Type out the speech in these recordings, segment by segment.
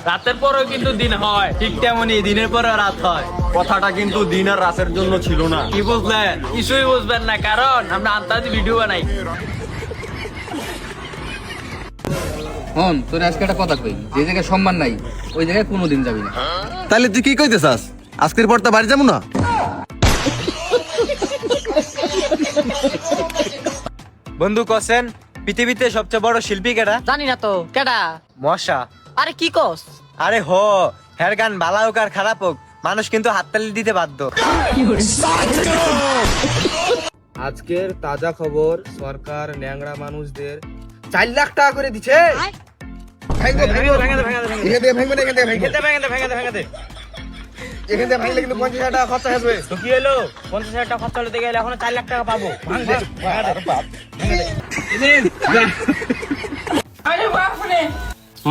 রাতের পরেও কিন্তু দিন হয়, ঠিক তেমনই দিনের পরেও রাত হয়। কথাটা কিন্তু দিন আর রাতের জন্য ছিল না। কি বুঝলেন? কিছুই বুঝবেন না, কারণ আমরা আন্তাজি ভিডিও বানাই। হন তোর আজকে একটা কথা কই, যে জায়গায় সম্মান নাই ওই জায়গায় কোনোদিন যাবি না। তাহলে তুই কি কইতে চাস? আজকের পর তো বাড়ি যাবো না। বন্ধু কসেন পৃথিবীতে সবচেয়ে বড় শিল্পী কেডা? জানি না তো কেডা। মশা। আরে কি কস? আরে হো, হের গান ভালো হোক আর খারাপ হোক, মানুষ কিন্তু হাততালি দিতে বাধ্য। আজকের তাজা খবর, সরকার ন্যাংরা মানুষদের 4 লাখ টাকা করে দিচ্ছে। এখান থেকে ভাঙলে কিন্তু 50,000 টাকা খরচা আসবে। তো কি হলো? 50,000 টাকা খরচা হতে গেলে এখন 4 লাখ টাকা পাবো।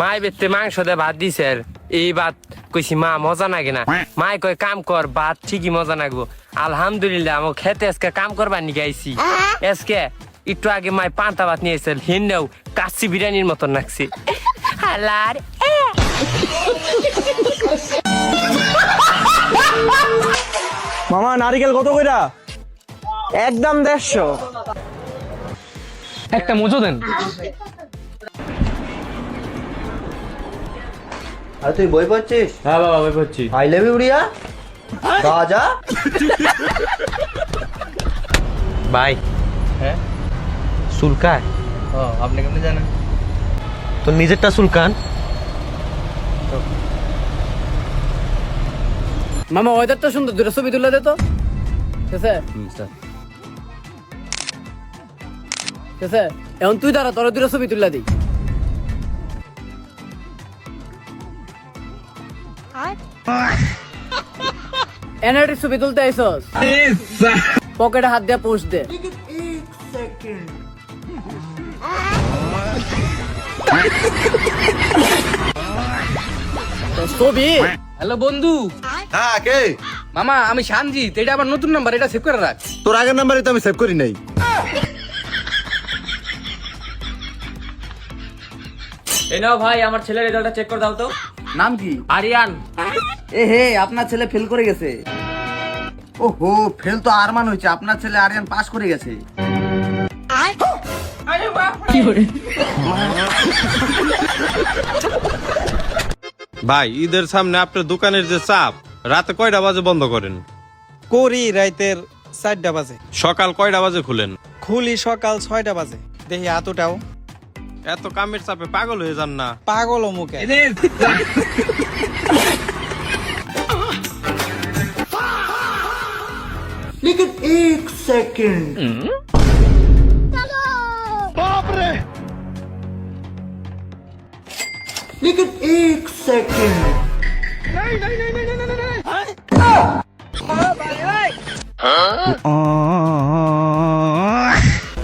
মাই বেতে মাংস দে ভাত দিছে, এই ভাত কইছি মা মজা নাগে না। মাই কয় কাম কর, ভাত ঠিকই মজা নাগবো। আলহামদুলিল্লাহ আমার খেতে আজকে কাম করবার নিয়ে আইছি। আজকে একটু আগে মাই পান্তা ভাত নিয়ে এসেছিল, হিন্দেও কাচ্চি বিরিয়ানির মতন লাগছে। হালার মামা নারিকেল কত কইরা? একদম 150। একটা মজো দেন। আর তুই বই পড়ছিস? হ্যাঁ বাবা, বই পড়ছি। I love you Riya. Raja ভাই হ্যাঁ সুলকান, আপনি কেমনে জানেন? তোর নিজেরটা সুলকান। মামা ওয়েদার তো সুন্দর, দুটো ছবি তুলে দে তো। ঠিক আছে ঠিক আছে, এখন তুই দাঁড়া, তোর দুটো ছবি তুলে দিই। এনআরটি ছবি তুলতে আইসস, পকেটে হাত দিয়ে পোস্ট দে। ছবি। হ্যালো বন্ধু। হ্যাঁ কে? মামা আমি সানজিৎ, এটা আমার নতুন নাম্বার, এটা সেভ করে রাখ। তোর আগের নাম্বারে তো আমি সেভ করি নাই। এই নাও ভাই, আমার ছেলের রেজাল্টটা চেক করে দাও তো। নাম কি? আরিয়ান। এ হে, আপনার ছেলে ফেল করে গেছে। ওহো, ফেল তো আরমান হয়েছে, আপনার ছেলে আরিয়ান পাস করে গেছে। ভাই ঈদের সামনে আপনার দোকানের যে চাপ, রাতে কয়টা বাজে বন্ধ করেন? করি রাইতের 4টা বাজে, সকাল কয়টা বাজে খুলেন? খুলি সকাল 6টা বাজে। দেখি এতটাও এত কামের চাপে পাগল হয়ে যান না। পাগল মুখে।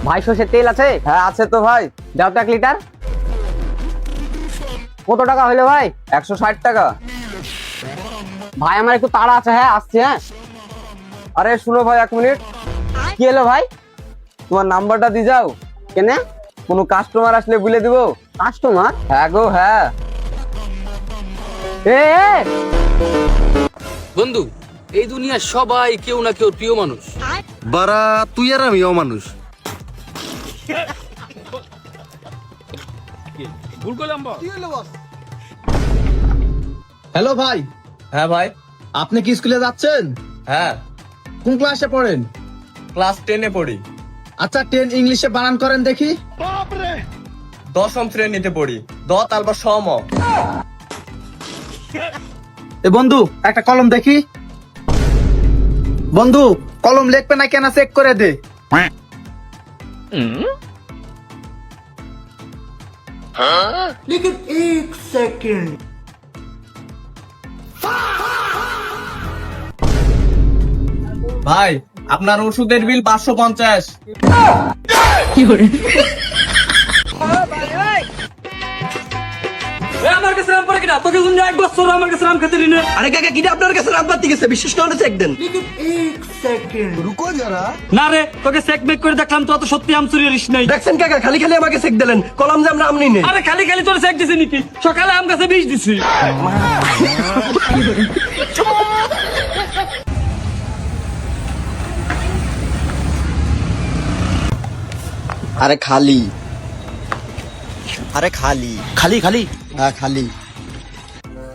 ভাই সর্ষের তেল আছে? হ্যাঁ আছে তো ভাই। দাও তো 1 লিটার। কত টাকা হইলো ভাই? 160 টাকা। ভাই আমার একটু তাড়া আছে, হ্যাঁ আসছি। হ্যাঁ আরে শুনো ভাই 1 মিনিট। কি হলো ভাই? তোমার নাম্বারটা দি যাও, কেনে? কোনো কাস্টমার আসলে বলে দিব। কাস্টমার? হ্যাঁ গো হ্যাঁ। এ বন্ধু, এই দুনিয়ার সবাই কেউ না কেউ প্রিয় মানুষ। বারা তুই আর আমিও মানুষ। হ্যালো ভাই। হ্যাঁ ভাই। আপনি কি স্কুলে যাচ্ছেন? হ্যাঁ কোন ক্লাসে পড়েন? ক্লাস 10-এ পড়ি। আচ্ছা 10 ইংলিশে বানান করেন দেখি। 10ম শ্রেণীতে পড়ি। দ তালবা সম। এ বন্ধু একটা কলম দেখি। বন্ধু কলম লিখবে না কেন চেক করে দে। ভাই আপনার ওষুধের বিল 550। আমার কাছে নাম্বার কিনা তোকে জন্য 1 বছর আমার কাছে রাম খেতে দিনে আরে কাকা কিটা আপনার কাছে রাত বাতি গেছে বিশ্বাস না হলে চেক দেন না রে তোকে চেক মেক করে দেখলাম তো অত সত্যি আম চুরি করিস নাই দেখছেন কাকা খালি খালি আমাকে চেক দিলেন কলাম যে আমরা আম নিই আরে খালি খালি তোর চেক দিছি নাকি সকালে আম কাছে 20 দিছি আরে খালি আরে খালি খালি খালি হ্যাঁ খালি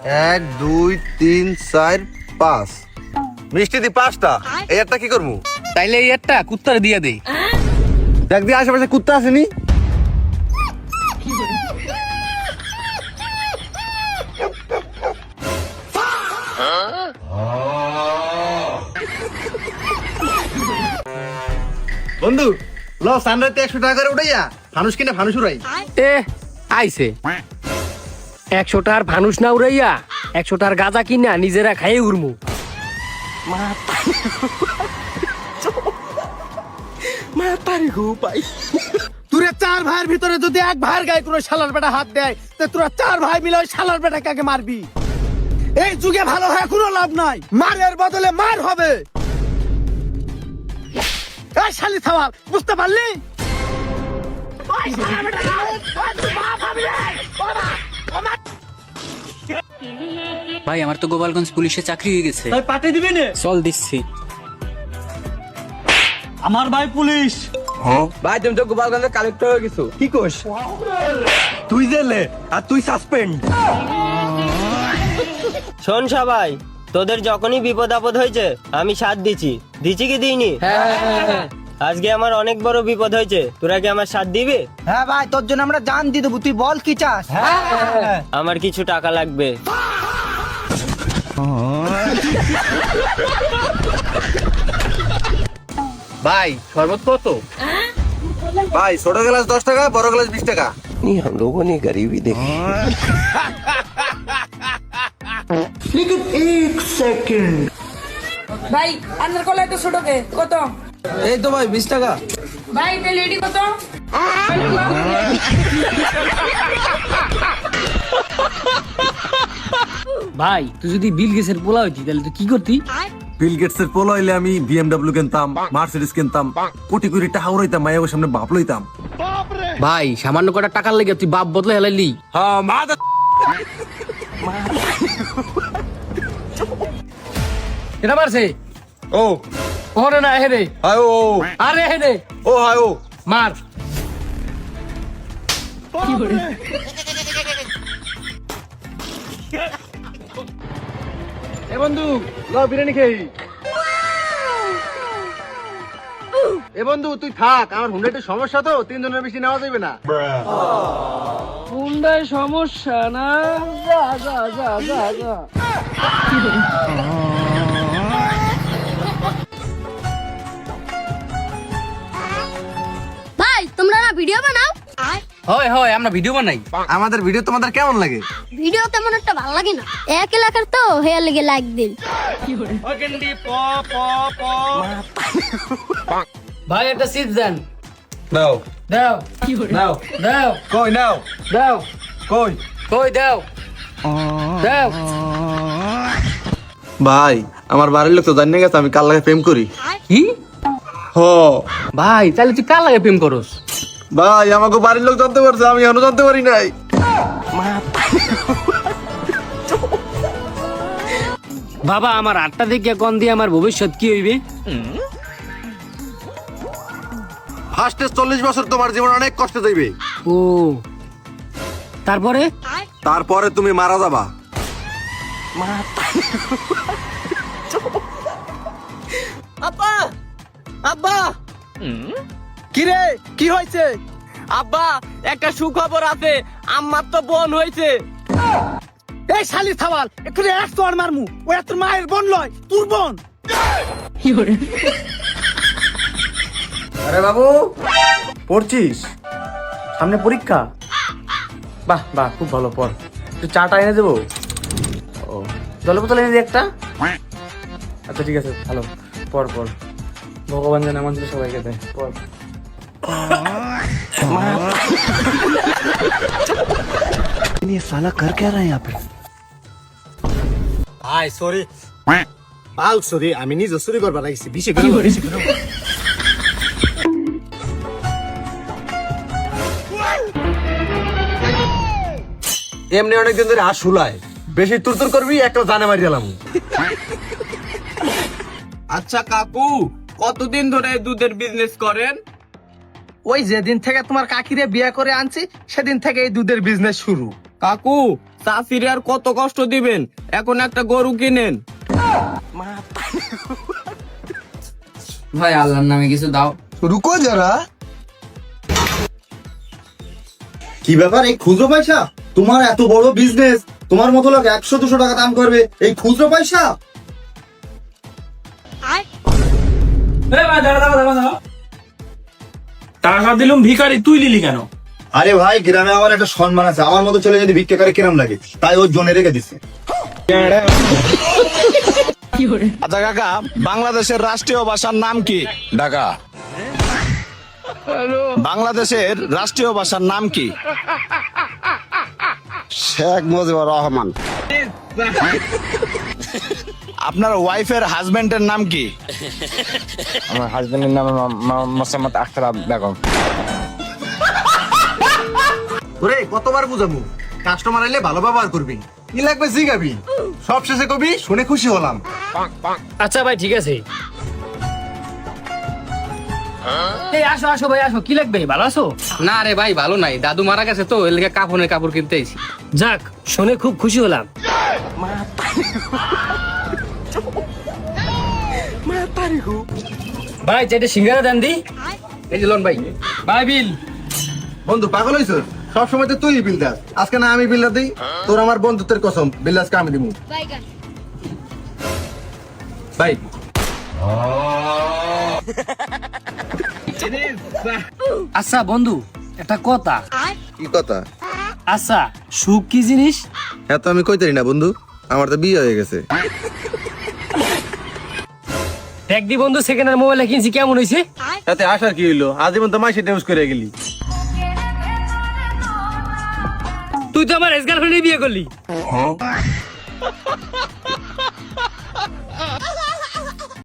1 2 3 4 5 মিষ্টি দি 5টা এই একটা কি করবো? তাইলে এই একটা কুত্তারে দিয়ে দেই। দেখ দি আশেপাশে কুত্তা আসেনি। বন্ধু ল সানরাইতে 100 টাকা করে উঠাইয়া ফানুস কিনে ফানুস উড়াই। এ আইছে 100 টাকার ফানুস না উড়াইয়া 100 টাকার গাঁজা কিনা নিজেরা খাইয়ে উড়মু। তোরা 4 ভাইয়ের ভিতরে যদি এক ভাইয়ের গায়ে কোনো শালার বেটা হাত দেয় তে তোরা 4 ভাই মিলে ওই শালার বেটা কাকে মারবি? এই যুগে ভালো হয়ে কোনো লাভ নাই, মারের বদলে মার হবে। এই শালি সাওয়াল বুঝতে পারলি? ভাই আমার তো গোপালগঞ্জ পুলিশে চাকরি হয়ে গেছে। তাই পাঠিয়ে দিবি না চল দিচ্ছি। আমার ভাই পুলিশ ভাই তুমি তো গোপালগঞ্জের কালেক্টর হয়ে গেছো কি কোস তুই জেলে আর তুই সাসপেন্ড শোন সবাই, তোদের যখনই বিপদ আপদ হয়েছে আমি সাথ দিছি কি দিইনি? আজকে আমার অনেক বড় বিপদ হয়েছে, তোরা কি আমার সাথ দিবি? হ্যাঁ ভাই তোর জন্য আমরা জান দিয়ে দেবো, তুই বল কি চাস? আমার কিছু টাকা লাগবে। ভাই শরবত কত? ভাই ছোট গ্লাস 10 টাকা, বড় গ্লাস 20 টাকা। हम लोगों ने गरीबी देखी ভাই আন্দার কলাই তো ছোটকে কত? এই তো ভাই 20 টাকা ভাই তে লেডি কত? ভাই তুই যদি বিল গেটসের পোলা হইতি তাহলে তুই কি করতি? বিল গেটসের পোলা হইলে আমি BMW কিনতাম, মার্সিডিজ কিনতাম, কোটি কোটি টাকা উড়াইতাম, মায়ের সামনে বাপ লইতাম। ভাই সামান্য কটা টাকার লেগে তুই বাপ বদলে হেলাইলি। হ্যাঁ মা এটা মারছে ও ওরে না হেরে হায় ও আরে হেরে ও হায় ও মার। এ বন্ধু ল বিরিয়ানি খেই। এ বন্ধু তুই থাক, আমার হুন্ডা একটু সমস্যা তো, 3 জনের বেশি নেওয়া যাবে না। হুন্ডায় সমস্যা না, যা যা যা যা যা। ভাই তোমরা না ভিডিও বানাও? হয় হয় আমরা ভিডিও বানাই। আমাদের ভিডিও তোমাদের কেমন লাগে? ভিডিও তেমন একটা ভালো লাগে না, 1 লাখের তো হেয়ার লেগে লাইক দিন। ভাই একটা চিপস দেন। নাও দাও নাও দাও কই নাও দাও কই কই দাও দাও। ভাই আমার বাড়ির লোক তো জানিয়ে গেছে আমি কাল লাগে প্রেম করি। কি হ ভাই তাহলে তুই কার লাগে প্রেম করস? ভাই আমাকে বাড়ির লোক জানতে পারছে, আমি এখনো জানতে পারি নাই। বাবা আমার 8টা দিকে কোন দিয়ে আমার ভবিষ্যৎ কি হইবে? ফার্স্টে 40 বছর তোমার জীবন অনেক কষ্ট যাইবে, ও তারপরে তারপরে তুমি মারা যাবা। আব্বা আব্বা কি রে কি হয়েছে? আব্বা একটা সুখবর আছে, আমার তো বোন হয়েছে। এই শালি সাওয়াল একটু এক তোর মারমু, ওই তোর মায়ের বোন লয়, তোর বোন। আরে বাবু পড়ছিস? সামনে পরীক্ষা? বাহ বাহ খুব ভালো, পড়। একটু চাটা এনে দেবো? ও জলের বোতল এনে দিই একটা। আচ্ছা ঠিক আছে ভালো, পড় পড়। ভগবান যেন আমাদের সবাইকে দেয়, পড়। ये साला कर क्या रहा है यहाँ पे? ভাই সরি পাল সরি আমি নিজে চুরি করবার লাগিছি বেশি করে এমনি অনেকদিন ধরে হাত শুলায় বেশি তুরতুর করবি একটা জানে মারি গেলাম। আচ্ছা কাকু, কতদিন ধরে দুধের বিজনেস করেন? ওই যেদিন থেকে তোমার কাকিরে বিয়ে করে আনছি সেদিন থেকে এই দুধের বিজনেস শুরু। কাকু, চাষিরে আর কত কষ্ট দিবেন, এখন একটা গরু কিনেন। ভাই আল্লাহর নামে কিছু দাও। রুকো যারা, কি ব্যাপার এই খুচরো পয়সা? তোমার এত বড় বিজনেস, তোমার মতো লোক 100-200 টাকা দাম করবে এই খুচরো পয়সা? টাকা দিলুম ভিখারি, তুই লিলি কেন? আরে ভাই গ্রামে আমার একটা সম্মান আছে, আমার মতো ছেলে যদি ভিক্ষা করে কিরম লাগে, তাই ওর জন্য রেখে দিছে। আচ্ছা কাকা, বাংলাদেশের রাষ্ট্রীয় ভাষার নাম কি? ঢাকা। বাংলাদেশের রাষ্ট্রীয় ভাষার নাম কি? শেখ মুজিবুর রহমান। আপনার ওয়াইফের হাজবেন্ডের নাম কি? আমার হাজবেন্ডের নাম মোসাম্মদ আখতার বেগম। ওরে কতবার বুঝামু, কাস্টমার আইলে ভালো ব্যবহার করবি, কি লাগবে জিগাবি, সব শেষে কবি শুনে খুশি হলাম। আচ্ছা ভাই ঠিক আছে। এই আসো আসো ভাই আসো, কি লাগবে? ভালো আছো? না রে ভাই ভালো নাই, দাদু মারা গেছে তো এর লিগে কাপড় কিনতে আইছি। যাক, শুনে খুব খুশি হলাম। ভাই চাইটা সিঙ্গারা দেন দি। এই যে লোন ভাই, ভাই বিল। বন্ধু পাগল হইছ, সব সময় তো তুই বিল দাস, আজকে না আমি বিলটা দিই? তোর আমার বন্ধুত্বের কসম, বিল আজকে আমি দিব। ভাই আচ্ছা বন্ধু, একটা কথা। কি কথা? আচ্ছা, সুখ কি জিনিস? হ্যাঁ তো আমি কইতারি না বন্ধু, আমার তো বিয়ে হয়ে গেছে। দেখ দি বন্ধু, সেকেন্ড হ্যান্ড মোবাইল কিনছি, কেমন হয়েছে? তাতে আসার কি হইলো, আজীবন তো মাসে ডেউস করে গেলি। তুই তো আমার এক্স গার্লফ্রেন্ডে বিয়ে করলি।